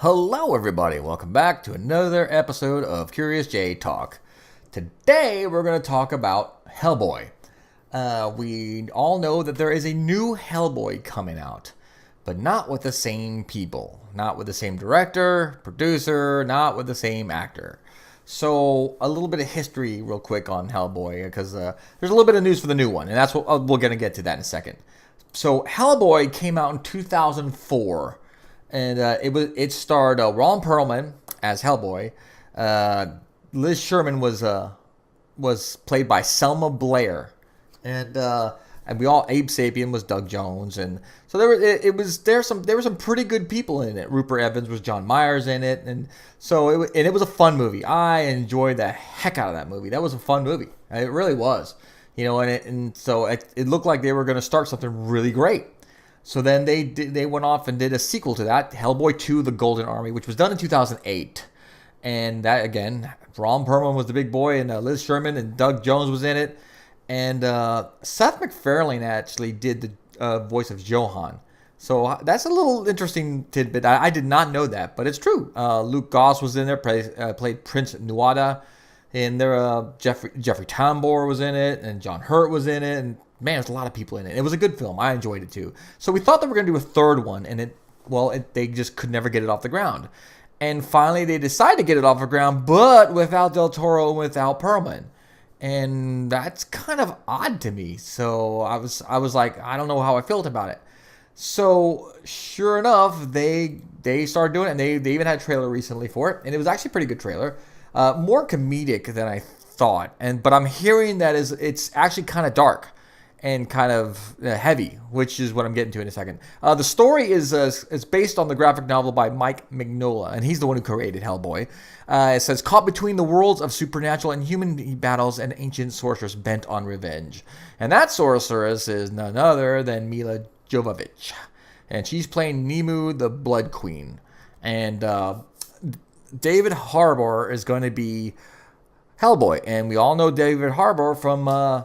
Hello, everybody. Welcome back to another episode of CuriousJ Talk. Today, we're going to talk about Hellboy. We all know that there is a new Hellboy coming out, but not with the same people, not with the same director, producer, not with the same actor. So, a little bit of history real quick on Hellboy, because there's a little bit of news for the new one, and that's what we're going to get to that in a second. So, Hellboy came out in 2004. And it starred Ron Perlman as Hellboy. Liz Sherman was played by Selma Blair, and Abe Sapien was Doug Jones, and so there were some pretty good people in it. Rupert Evans was John Myers in it, and so it was a fun movie. I enjoyed the heck out of that movie. That was a fun movie. It really was, and so it looked like they were going to start something really great. So then they went off and did a sequel to that, Hellboy 2: The Golden Army, which was done in 2008. And that, again, Ron Perlman was the big boy, and Liz Sherman and Doug Jones was in it. And Seth MacFarlane actually did the voice of Johan. So that's a little interesting tidbit. I did not know that, but it's true. Luke Goss was in there, played Prince Nuada. And there, Jeffrey Tambor was in it, and John Hurt was in it, and man, there's a lot of people in it. It was a good film. I enjoyed it too. So we thought they were going to do a third one, and they just could never get it off the ground. And finally, they decided to get it off the ground, but without Del Toro and without Perlman. And that's kind of odd to me. So I was like, I don't know how I felt about it. So sure enough, they started doing it, and they even had a trailer recently for it, and it was actually a pretty good trailer. More comedic than I thought, but I'm hearing that it's actually kind of dark and kind of heavy, which is what I'm getting to in a second. The story is based on the graphic novel by Mike Mignola, and he's the one who created Hellboy. It says, caught between the worlds of supernatural and human battles, an ancient sorceress bent on revenge. And that sorceress is none other than Mila Jovovich. And she's playing Nemu, the Blood Queen. And David Harbour is going to be Hellboy. And we all know David Harbour from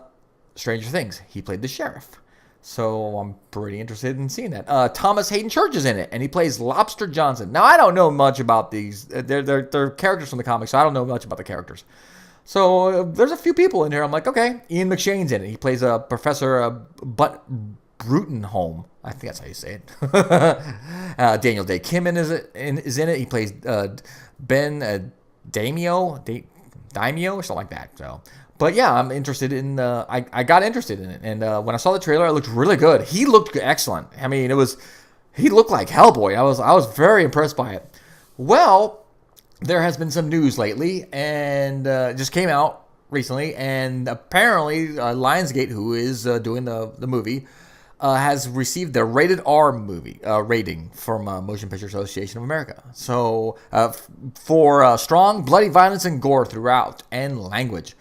Stranger Things. He played the sheriff. So I'm pretty interested in seeing that. Thomas Hayden Church is in it, and he plays Lobster Johnson. Now, I don't know much about these. They're characters from the comics, so I don't know much about the characters. So there's a few people in here. I'm like, okay. Ian McShane's in it. He plays Professor Brutenholm. I think that's how you say it. Daniel Day Kim is in it. He plays Ben Daimio or something like that. So, but yeah, I'm interested in. I got interested in it, and when I saw the trailer, it looked really good. He looked excellent. I mean, he looked like Hellboy. I was very impressed by it. Well, there has been some news lately, and it just came out recently, and apparently Lionsgate, who is doing the movie, has received their rated R movie rating from Motion Picture Association of America. So for strong, bloody violence and gore throughout and language.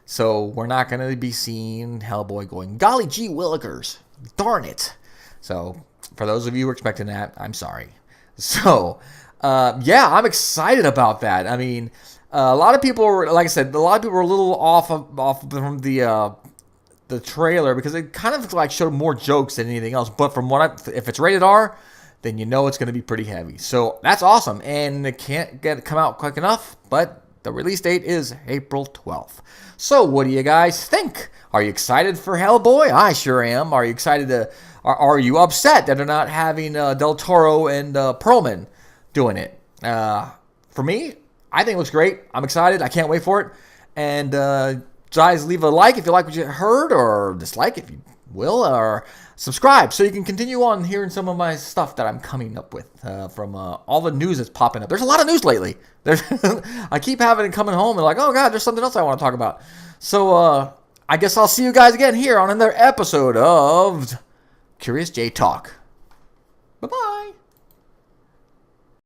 So we're not going to be seeing Hellboy going, golly gee willikers, darn it. So for those of you who are expecting that, I'm sorry. So yeah, I'm excited about that. I mean, a lot of people were, like I said, a lot of people were a little off from the trailer because it kind of like showed more jokes than anything else. But from if it's rated R, then you know it's going to be pretty heavy. So that's awesome, and it can't come out quick enough. But the release date is April 12th. So what do you guys think? Are you excited for Hellboy? I sure am. Are you excited are you upset that they're not having Del Toro and Perlman doing it? For me, I think it looks great. I'm excited. I can't wait for it. And guys, leave a like if you like what you heard, or dislike if you will, or subscribe so you can continue on hearing some of my stuff that I'm coming up with from all the news that's popping up. There's a lot of news lately. I keep having it coming home and like, oh God, there's something else I want to talk about. So I guess I'll see you guys again here on another episode of CuriousJ Talk. Bye-bye.